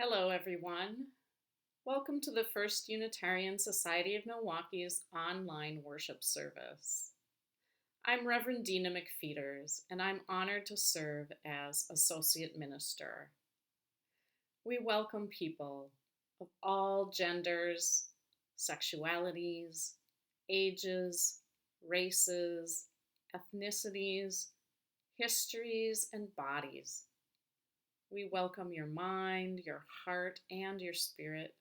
Hello, everyone. Welcome to the First Unitarian Society of Milwaukee's online worship service. I'm Reverend Dina McFeeters, and I'm honored to serve as Associate Minister. We welcome people of all genders, sexualities, ages, races, ethnicities, histories, and bodies. We welcome your mind, your heart, and your spirit.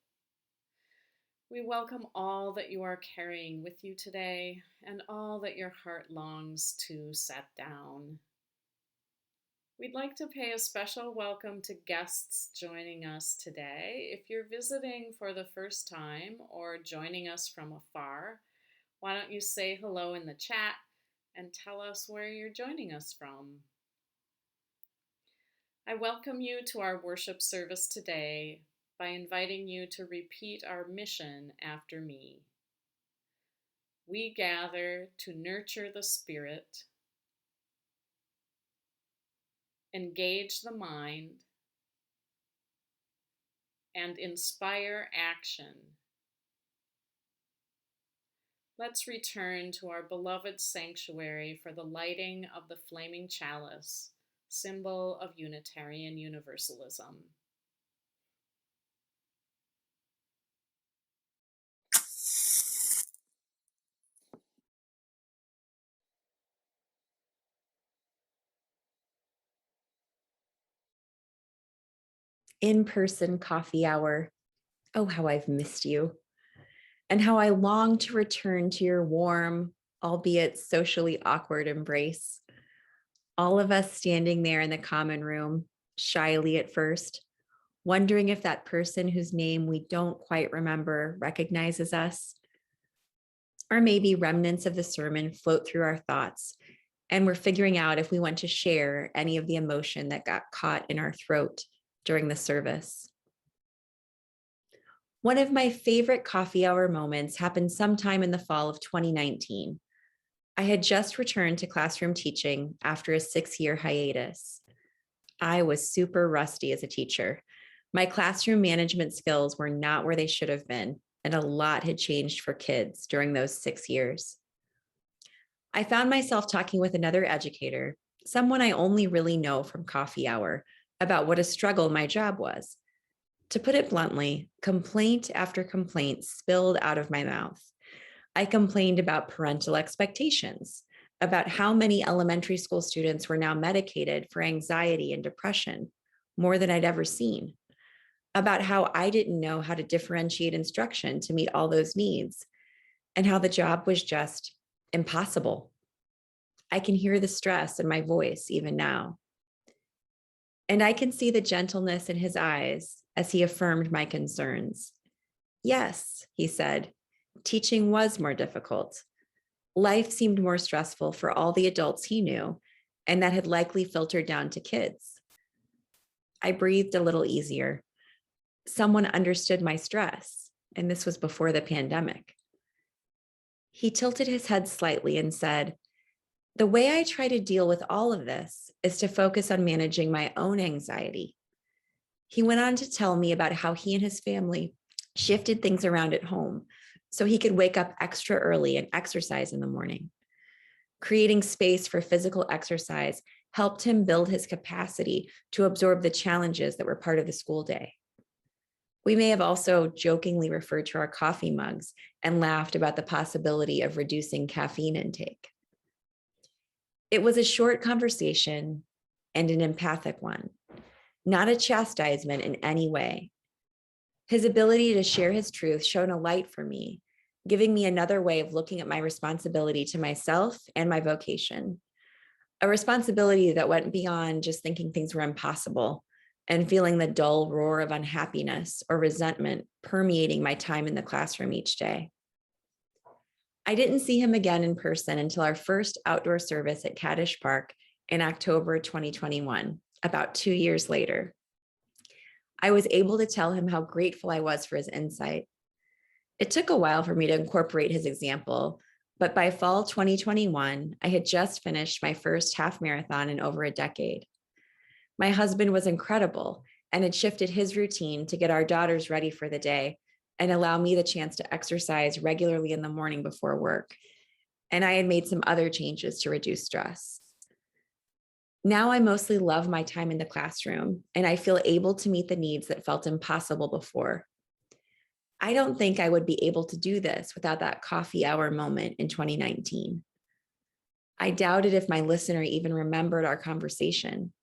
We welcome all that you are carrying with you today and all that your heart longs to set down. We'd like to pay a special welcome to guests joining us today. If you're visiting for the first time or joining us from afar, why don't you say hello in the chat and tell us where you're joining us from? I welcome you to our worship service today by inviting you to repeat our mission after me. We gather to nurture the spirit, engage the mind, and inspire action. Let's return to our beloved sanctuary for the lighting of the flaming chalice, symbol of Unitarian Universalism. In-person coffee hour. Oh, how I've missed you. And how I long to return to your warm, albeit socially awkward embrace. All of us standing there in the common room, shyly at first, wondering if that person whose name we don't quite remember recognizes us. Or maybe remnants of the sermon float through our thoughts, and we're figuring out if we want to share any of the emotion that got caught in our throat during the service. One of my favorite coffee hour moments happened sometime in the fall of 2019. I had just returned to classroom teaching after a 6-year hiatus. I was super rusty as a teacher. My classroom management skills were not where they should have been, and a lot had changed for kids during those 6 years. I found myself talking with another educator, someone I only really know from coffee hour, about what a struggle my job was. To put it bluntly, complaint after complaint spilled out of my mouth. I complained about parental expectations, about how many elementary school students were now medicated for anxiety and depression, more than I'd ever seen, about how I didn't know how to differentiate instruction to meet all those needs, and how the job was just impossible. I can hear the stress in my voice even now. And I can see the gentleness in his eyes as he affirmed my concerns. Yes, he said, teaching was more difficult. Life seemed more stressful for all the adults he knew, and that had likely filtered down to kids. I breathed a little easier. Someone understood my stress, and this was before the pandemic. He tilted his head slightly and said, "The way I try to deal with all of this is to focus on managing my own anxiety." He went on to tell me about how he and his family shifted things around at home so he could wake up extra early and exercise in the morning. Creating space for physical exercise helped him build his capacity to absorb the challenges that were part of the school day. We may have also jokingly referred to our coffee mugs and laughed about the possibility of reducing caffeine intake. It was a short conversation and an empathic one, not a chastisement in any way. His ability to share his truth shone a light for me, giving me another way of looking at my responsibility to myself and my vocation. A responsibility that went beyond just thinking things were impossible and feeling the dull roar of unhappiness or resentment permeating my time in the classroom each day. I didn't see him again in person until our first outdoor service at Caddish Park in October 2021, about 2 years later. I was able to tell him how grateful I was for his insight. It took a while for me to incorporate his example, but by fall 2021, I had just finished my first half marathon in over a decade. My husband was incredible, and had shifted his routine to get our daughters ready for the day and allow me the chance to exercise regularly in the morning before work. And I had made some other changes to reduce stress. Now I mostly love my time in the classroom, and I feel able to meet the needs that felt impossible before. I don't think I would be able to do this without that coffee hour moment in 2019. I doubted if my listener even remembered our conversation.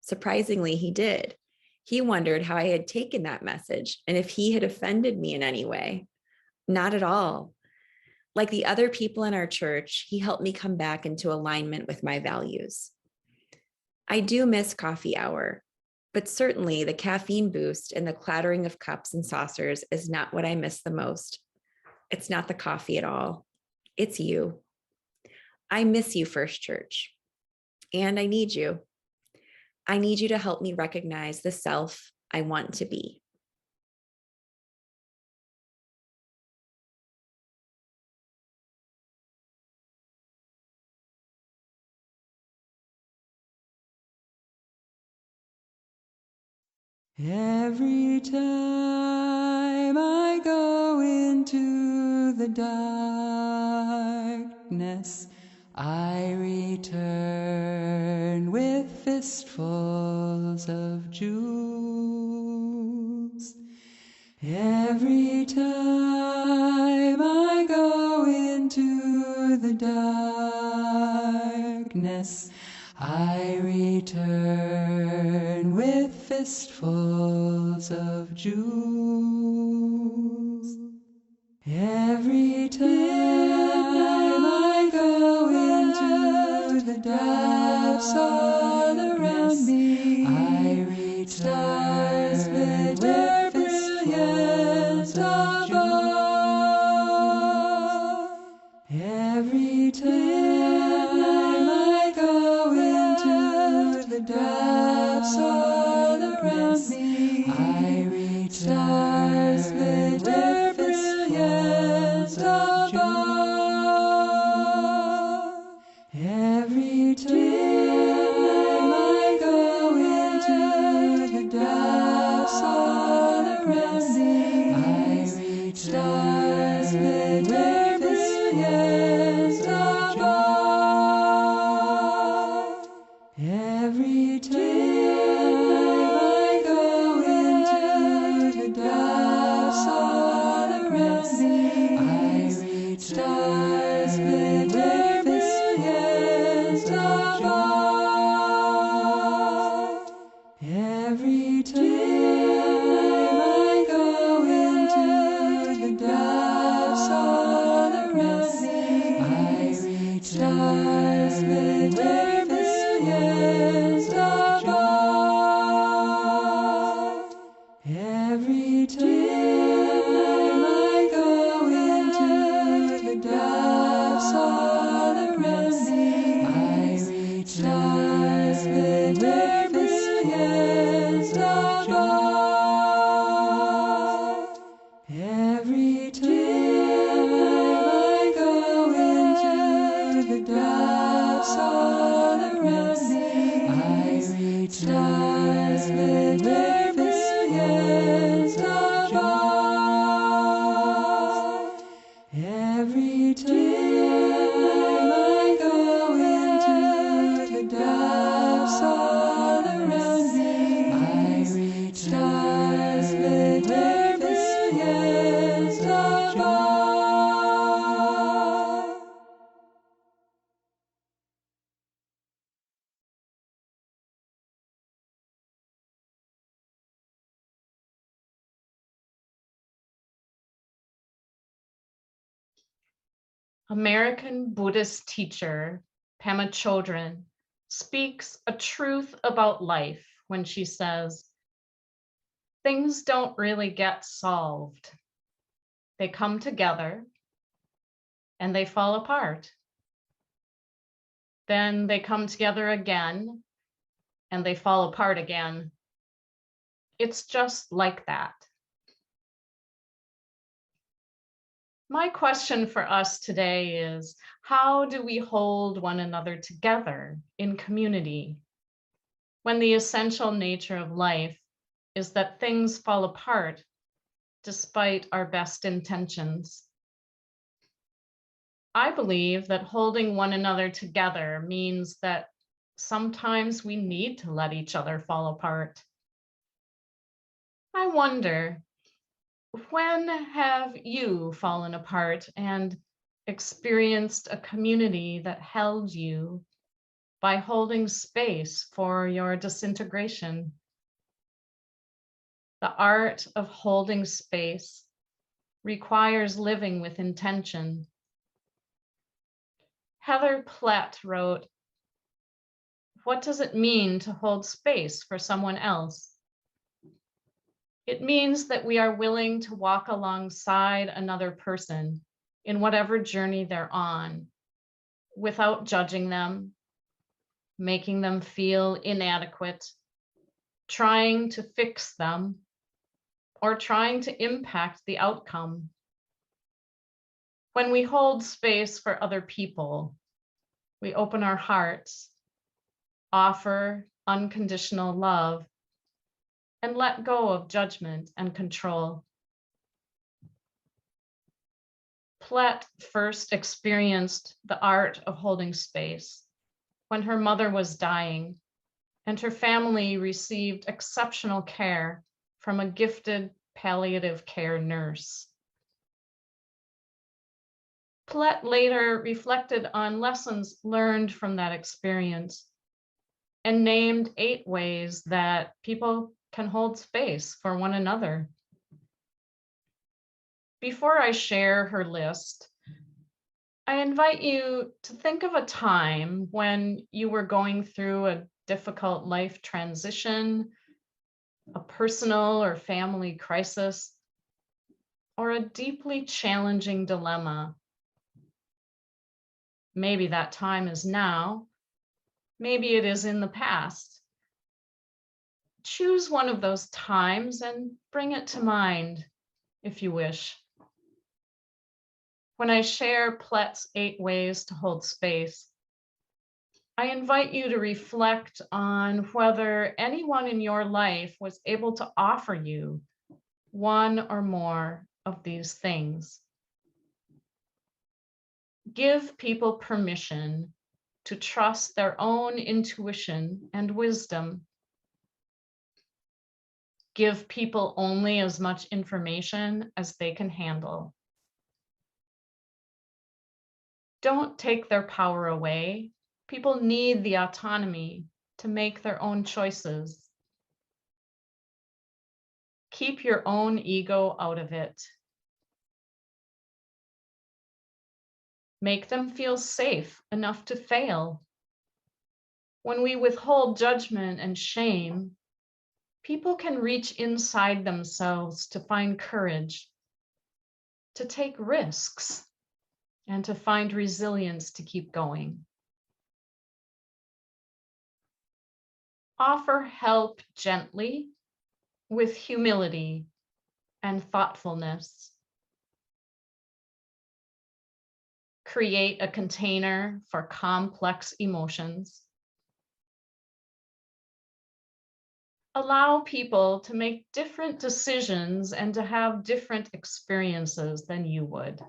Surprisingly, he did. He wondered how I had taken that message and if he had offended me in any way. Not at all. Like the other people in our church, he helped me come back into alignment with my values. I do miss coffee hour, but certainly the caffeine boost and the clattering of cups and saucers is not what I miss the most. It's not the coffee at all. It's you. I miss you, First Church, and I need you. I need you to help me recognize the self I want to be. Every time I go into the darkness, I return with fistfuls of jewels. Every time I go into the darkness, I return with fistfuls of jewels. Every time I go into the depths all around me, I return stars with their brilliance above. Every time I go into the depths all around me, I return stars with their brilliance above. Every time I go into the depths all around me, I return stars with their brilliance above. Every time I go into the depths all around me, I return stars with their brilliance above. Every time I go into the depths all around me, I return stars with their brilliance above. Every time I go into the depths all around me, I return stars with their brilliance above. Every time I go into the depths all around me, I return stars with their brilliance above. Every time I go into the depths all around me, I return stars with their brilliance above. American Buddhist teacher Pema Chodron speaks a truth about life when she says, things don't really get solved. They come together and they fall apart. Then they come together again and they fall apart again. It's just like that. My question for us today is, how do we hold one another together in community when the essential nature of life is that things fall apart despite our best intentions. I believe that holding one another together means that sometimes we need to let each other fall apart. I wonder, when have you fallen apart and experienced a community that held you by holding space for your disintegration? The art of holding space requires living with intention. Heather Platt wrote, "What does it mean to hold space for someone else? It means that we are willing to walk alongside another person in whatever journey they're on, without judging them, making them feel inadequate, trying to fix them, or trying to impact the outcome. When we hold space for other people, we open our hearts, offer unconditional love, and let go of judgment and control." Platt first experienced the art of holding space when her mother was dying and her family received exceptional care from a gifted palliative care nurse. Platt later reflected on lessons learned from that experience and named 8 ways that people can hold space for one another. Before I share her list, I invite you to think of a time when you were going through a difficult life transition, a personal or family crisis, or a deeply challenging dilemma. Maybe that time is now, maybe it is in the past. Choose one of those times and bring it to mind if you wish. When I share Platt's 8 ways to hold space, I invite you to reflect on whether anyone in your life was able to offer you one or more of these things. Give people permission to trust their own intuition and wisdom. Give people only as much information as they can handle. Don't take their power away. People need the autonomy to make their own choices. Keep your own ego out of it. Make them feel safe enough to fail. When we withhold judgment and shame, people can reach inside themselves to find courage, to take risks, and to find resilience to keep going. Offer help gently, with humility and thoughtfulness. Create a container for complex emotions. Allow people to make different decisions and to have different experiences than you would.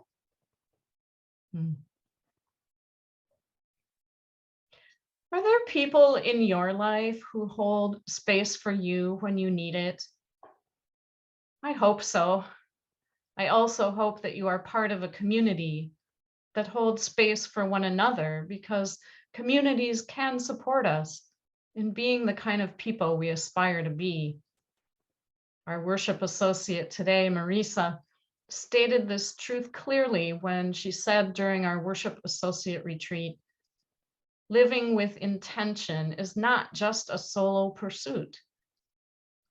Are there people in your life who hold space for you when you need it? I hope so. I also hope that you are part of a community that holds space for one another, because communities can support us in being the kind of people we aspire to be. Our worship associate today, Marisa, stated this truth clearly when she said during our worship associate retreat, "Living with intention is not just a solo pursuit.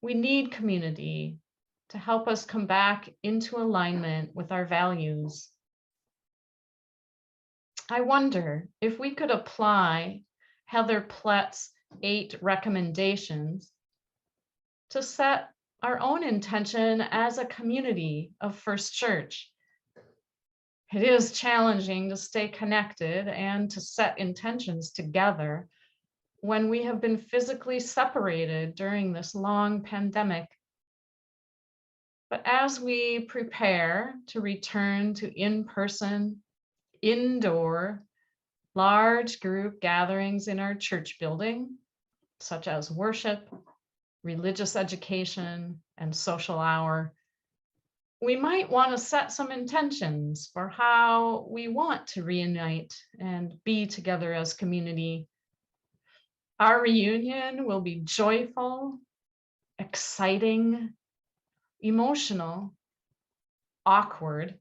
We need community to help us come back into alignment with our values." I wonder if we could apply Heather Platt's 8 recommendations to set our own intention as a community of First Church. It is challenging to stay connected and to set intentions together when we have been physically separated during this long pandemic. But as we prepare to return to in-person, indoor, large group gatherings in our church building, such as worship, religious education, and social hour, we might want to set some intentions for how we want to reunite and be together as community. Our reunion will be joyful, exciting, emotional, awkward,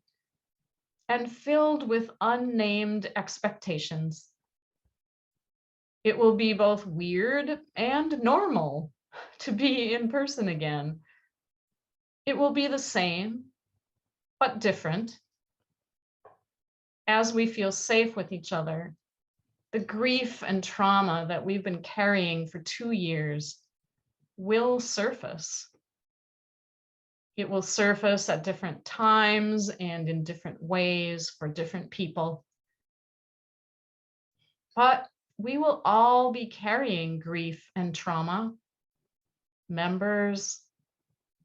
and filled with unnamed expectations. It will be both weird and normal to be in person again. It will be the same, but different. As we feel safe with each other, the grief and trauma that we've been carrying for 2 years will surface. It will surface at different times and in different ways for different people. But we will all be carrying grief and trauma. Members,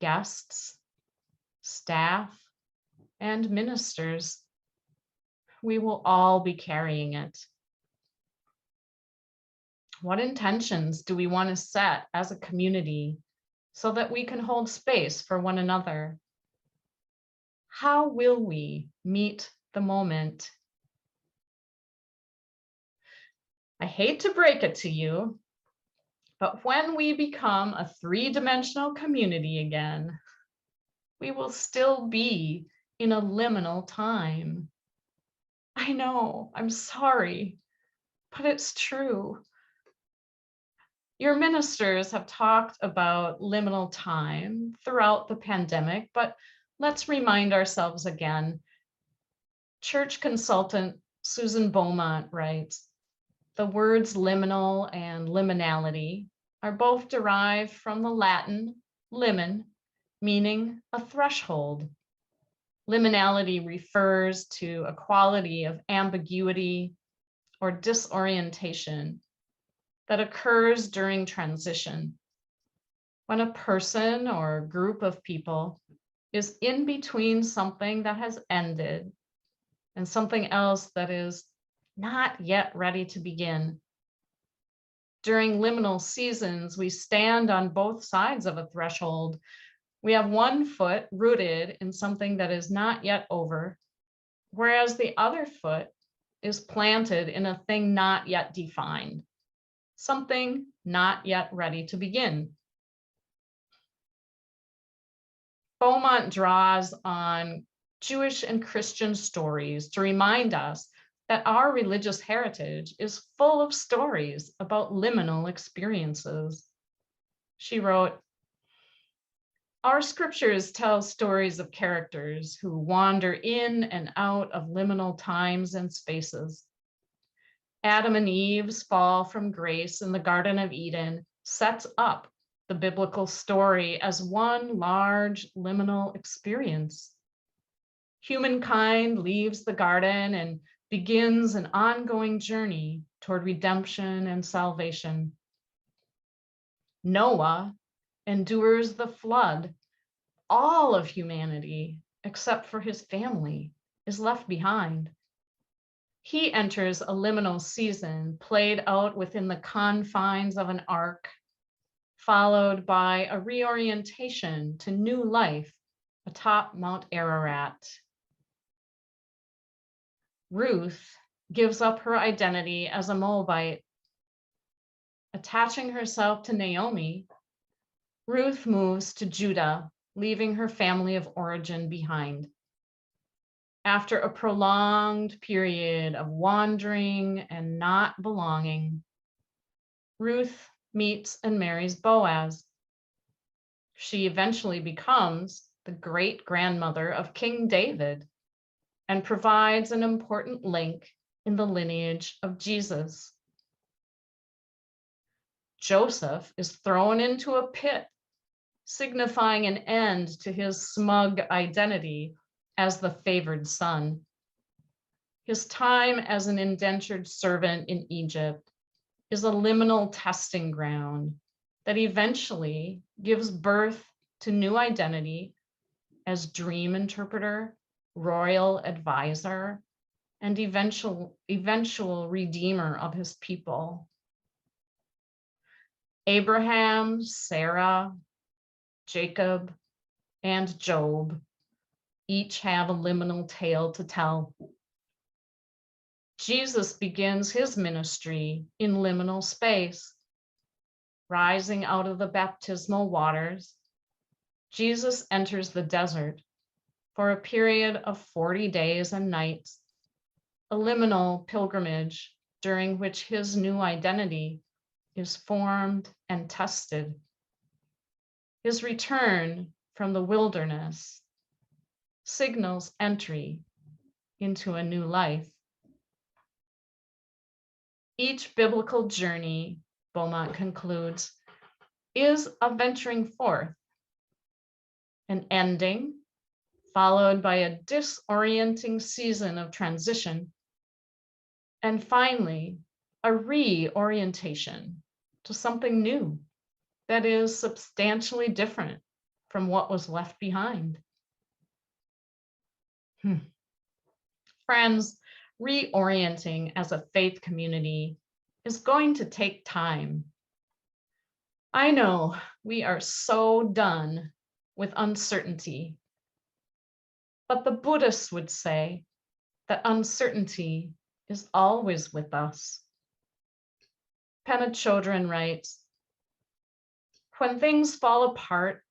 guests, staff, and ministers. We will all be carrying it. What intentions do we want to set as a community so that we can hold space for one another? How will we meet the moment? I hate to break it to you, but when we become a three-dimensional community again, we will still be in a liminal time. I know, I'm sorry, but it's true. Your ministers have talked about liminal time throughout the pandemic, but let's remind ourselves again. Church consultant Susan Beaumont writes, the words liminal and liminality are both derived from the Latin limen, meaning a threshold. Liminality refers to a quality of ambiguity or disorientation that occurs during transition, when a person or group of people is in between something that has ended and something else that is not yet ready to begin. During liminal seasons, we stand on both sides of a threshold. We have one foot rooted in something that is not yet over, whereas the other foot is planted in a thing not yet defined, something not yet ready to begin. Beaumont draws on Jewish and Christian stories to remind us that our religious heritage is full of stories about liminal experiences. She wrote, our scriptures tell stories of characters who wander in and out of liminal times and spaces. Adam and Eve's fall from grace in the Garden of Eden sets up the biblical story as one large liminal experience. Humankind leaves the garden and begins an ongoing journey toward redemption and salvation. Noah endures the flood. All of humanity, except for his family, is left behind. He enters a liminal season played out within the confines of an ark, followed by a reorientation to new life atop Mount Ararat. Ruth gives up her identity as a Moabite. Attaching herself to Naomi, Ruth moves to Judah, leaving her family of origin behind. After a prolonged period of wandering and not belonging, Ruth meets and marries Boaz. She eventually becomes the great-grandmother of King David and provides an important link in the lineage of Jesus. Joseph is thrown into a pit, signifying an end to his smug identity as the favored son. His time as an indentured servant in Egypt is a liminal testing ground that eventually gives birth to new identity as dream interpreter, royal advisor, and eventual redeemer of his people. Abraham, Sarah, Jacob, and Job each have a liminal tale to tell. Jesus begins his ministry in liminal space. Rising out of the baptismal waters, Jesus enters the desert for a period of 40 days and nights, a liminal pilgrimage during which his new identity is formed and tested. His return from the wilderness signals entry into a new life. Each biblical journey, Beaumont concludes, is a venturing forth, an ending, followed by a disorienting season of transition, and finally, a reorientation to something new that is substantially different from what was left behind. Friends, reorienting as a faith community is going to take time. I know we are so done with uncertainty, but the Buddhists would say that uncertainty is always with us. Pema Chodron writes, when things fall apart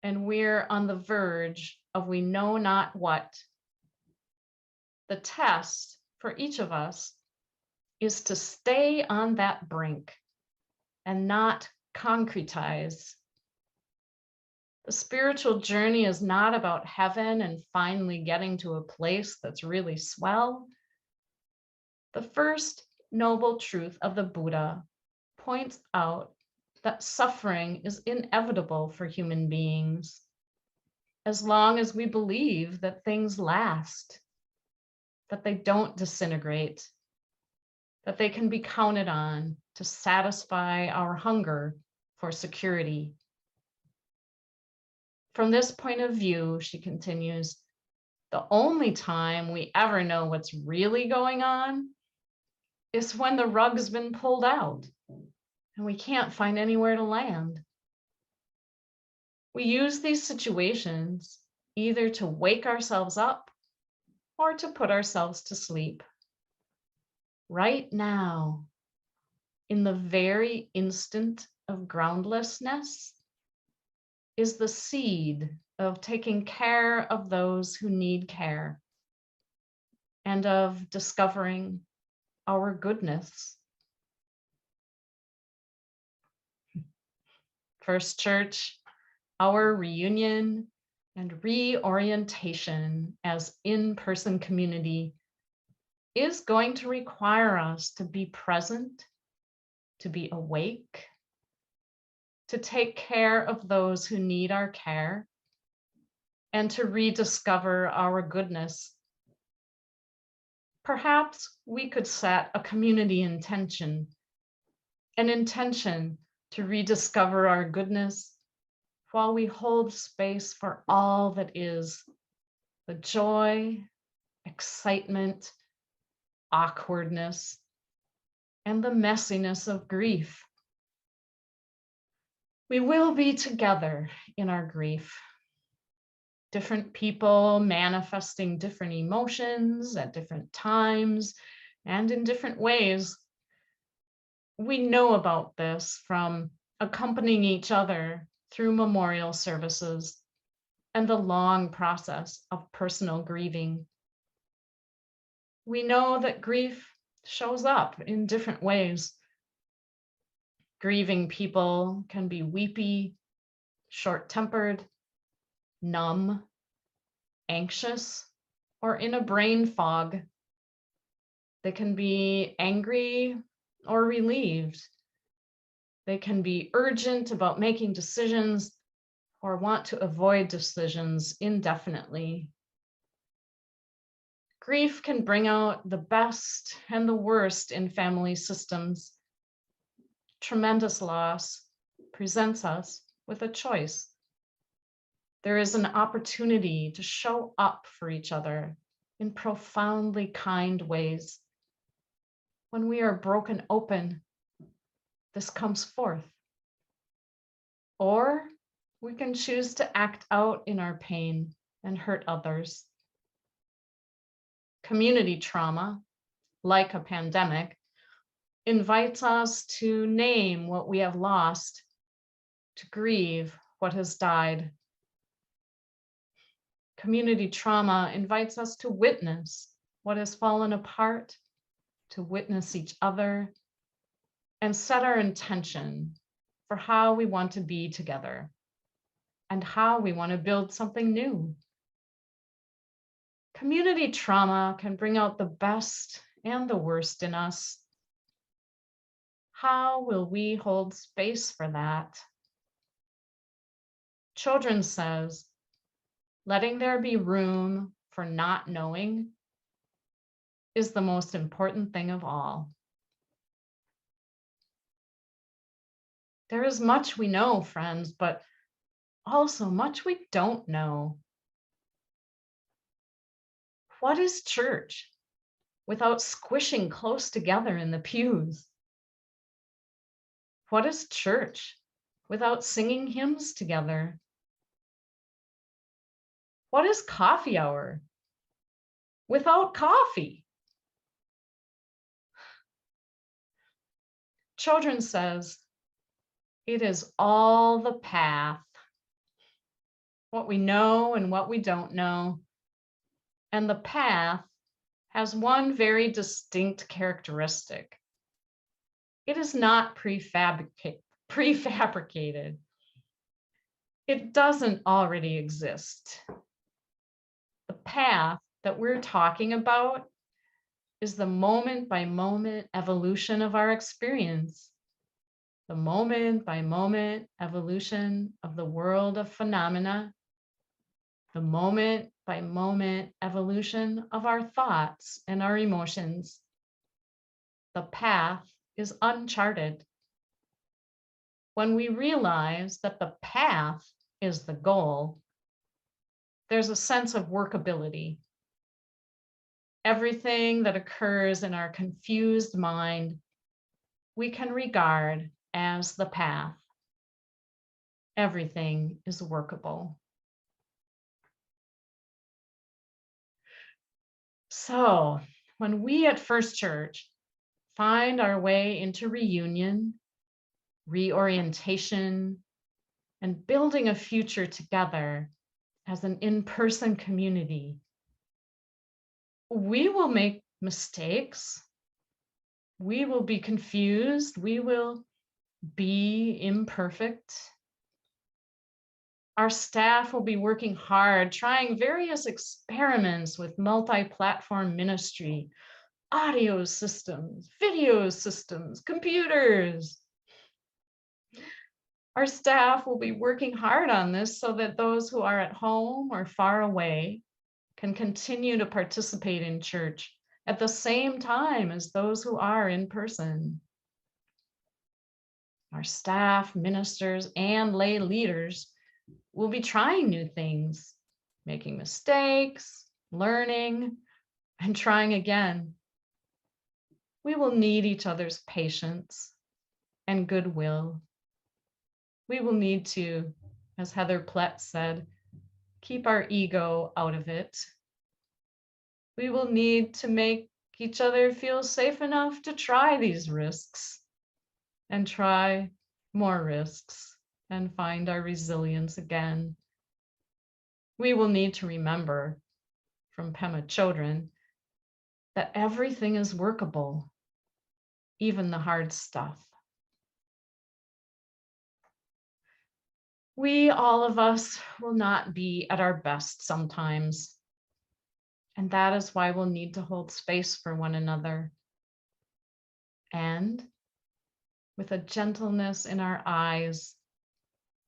and we're on the verge of we know not what, the test for each of us is to stay on that brink and not concretize. The spiritual journey is not about heaven and finally getting to a place that's really swell. The first noble truth of the Buddha points out that suffering is inevitable for human beings, as long as we believe that things last, that they don't disintegrate, that they can be counted on to satisfy our hunger for security. From this point of view, she continues, the only time we ever know what's really going on is when the rug's been pulled out and we can't find anywhere to land. We use these situations either to wake ourselves up or to put ourselves to sleep. Right now, in the very instant of groundlessness, is the seed of taking care of those who need care and of discovering our goodness. First Church, our reunion and reorientation as in-person community is going to require us to be present, to be awake, to take care of those who need our care, and to rediscover our goodness. Perhaps we could set a community intention, an intention to rediscover our goodness while we hold space for all that is the joy, excitement, awkwardness, and the messiness of grief. We will be together in our grief. Different people manifesting different emotions at different times and in different ways. We know about this from accompanying each other through memorial services and the long process of personal grieving. We know that grief shows up in different ways. Grieving people can be weepy, short-tempered, numb, anxious, or in a brain fog. They can be angry or relieved. They can be urgent about making decisions or want to avoid decisions indefinitely. Grief can bring out the best and the worst in family systems. Tremendous loss presents us with a choice. There is an opportunity to show up for each other in profoundly kind ways. When we are broken open, this comes forth. Or we can choose to act out in our pain and hurt others. Community trauma, like a pandemic, invites us to name what we have lost, to grieve what has died. Community trauma invites us to witness what has fallen apart, to witness each other, and set our intention for how we want to be together and how we want to build something new. Community trauma can bring out the best and the worst in us. How will we hold space for that? Children says, letting there be room for not knowing is the most important thing of all. There is much we know, friends, but also much we don't know. What is church without squishing close together in the pews? What is church without singing hymns together? What is coffee hour without coffee? Children says, it is all the path, what we know and what we don't know. And the path has one very distinct characteristic. It is not prefabricated. It doesn't already exist. The path that we're talking about is the moment by moment evolution of our experience, the moment by moment evolution of the world of phenomena, the moment by moment evolution of our thoughts and our emotions. The path is uncharted. When we realize that the path is the goal, there's a sense of workability. Everything that occurs in our confused mind, we can regard as the path. Everything is workable. So, when we at First Church find our way into reunion, reorientation, and building a future together as an in-person community, we will make mistakes. We will be confused. We will be imperfect. Our staff will be working hard, trying various experiments with multi-platform ministry, audio systems, video systems, computers. Our staff will be working hard on this so that those who are at home or far away can continue to participate in church at the same time as those who are in person. Our staff, ministers, and lay leaders will be trying new things, making mistakes, learning, and trying again. We will need each other's patience and goodwill. We will need to, as Heather Plett said, keep our ego out of it. We will need to make each other feel safe enough to try these risks and try more risks and find our resilience again. We will need to remember from Pema Chodron that everything is workable, even the hard stuff. We, all of us, will not be at our best sometimes. And that is why we'll need to hold space for one another. And with a gentleness in our eyes,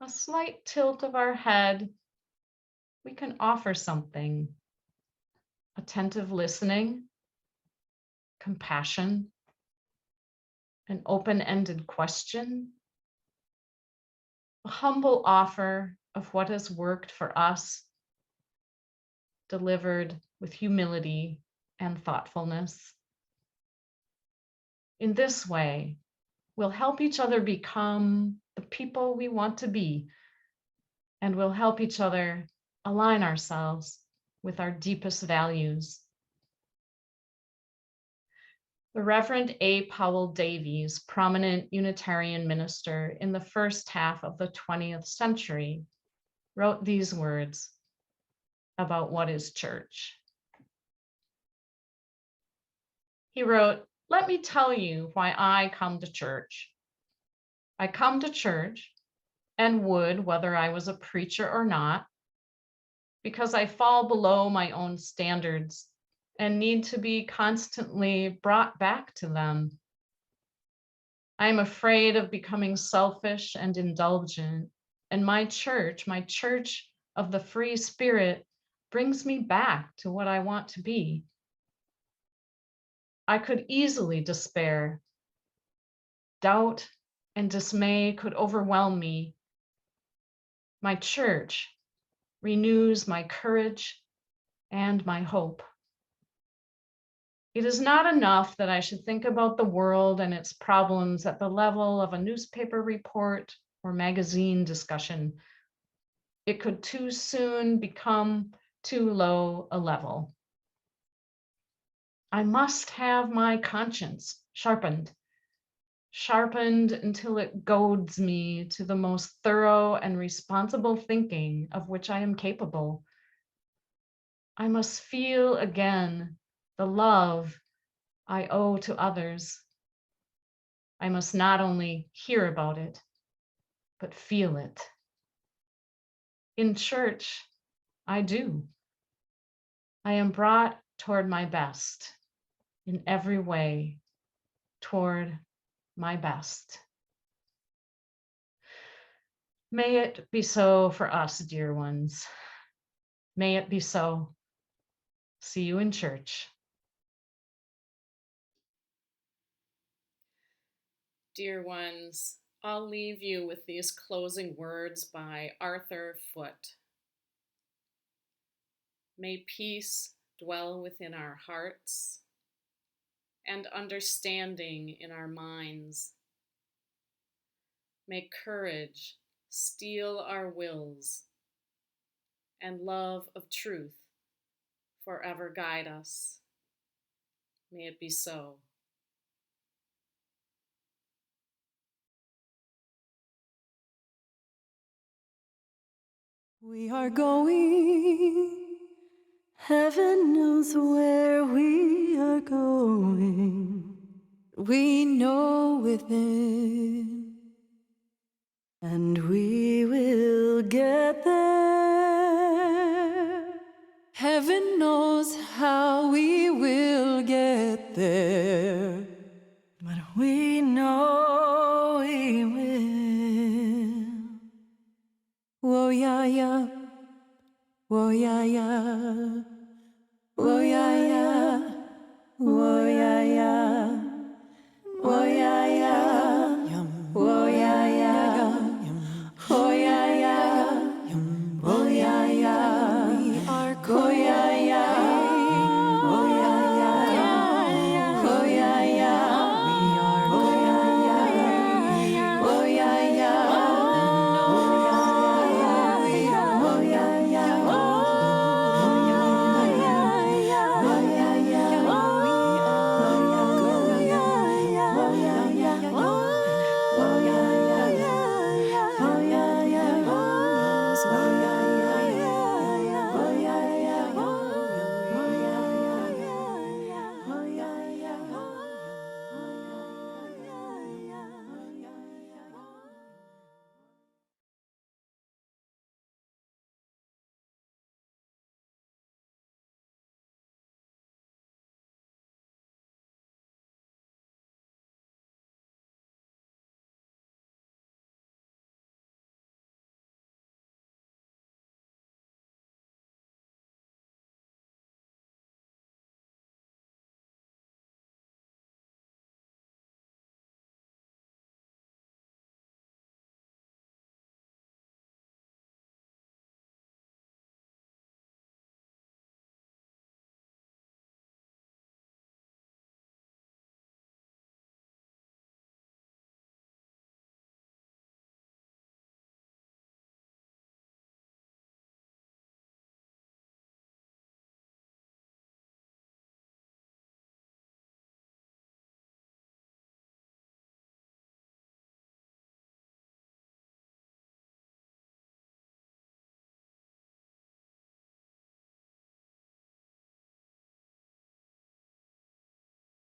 a slight tilt of our head, we can offer something: attentive listening, compassion, an open-ended question, a humble offer of what has worked for us, delivered with humility and thoughtfulness. In this way, we'll help each other become the people we want to be, and we'll help each other align ourselves with our deepest values. The Reverend A. Powell Davies, prominent Unitarian minister in the first half of the 20th century, wrote these words about what is church. He wrote, "Let me tell you why I come to church. I come to church and would, whether I was a preacher or not, because I fall below my own standards and need to be constantly brought back to them. I am afraid of becoming selfish and indulgent, and my church of the free spirit, brings me back to what I want to be. I could easily despair. Doubt and dismay could overwhelm me. My church renews my courage and my hope. It is not enough that I should think about the world and its problems at the level of a newspaper report or magazine discussion. It could too soon become too low a level. I must have my conscience sharpened until it goads me to the most thorough and responsible thinking of which I am capable. I must feel again the love I owe to others. I must not only hear about it, but feel it. In church, I do. I am brought toward my best in every way, toward my best. May it be so for us, dear ones. May it be so. See you in church. Dear ones, I'll leave you with these closing words by Arthur Foote. May peace dwell within our hearts and understanding in our minds. May courage steel our wills and love of truth forever guide us. May it be so. We are going, heaven knows where we are going. We know within, and we will get there. Heaven knows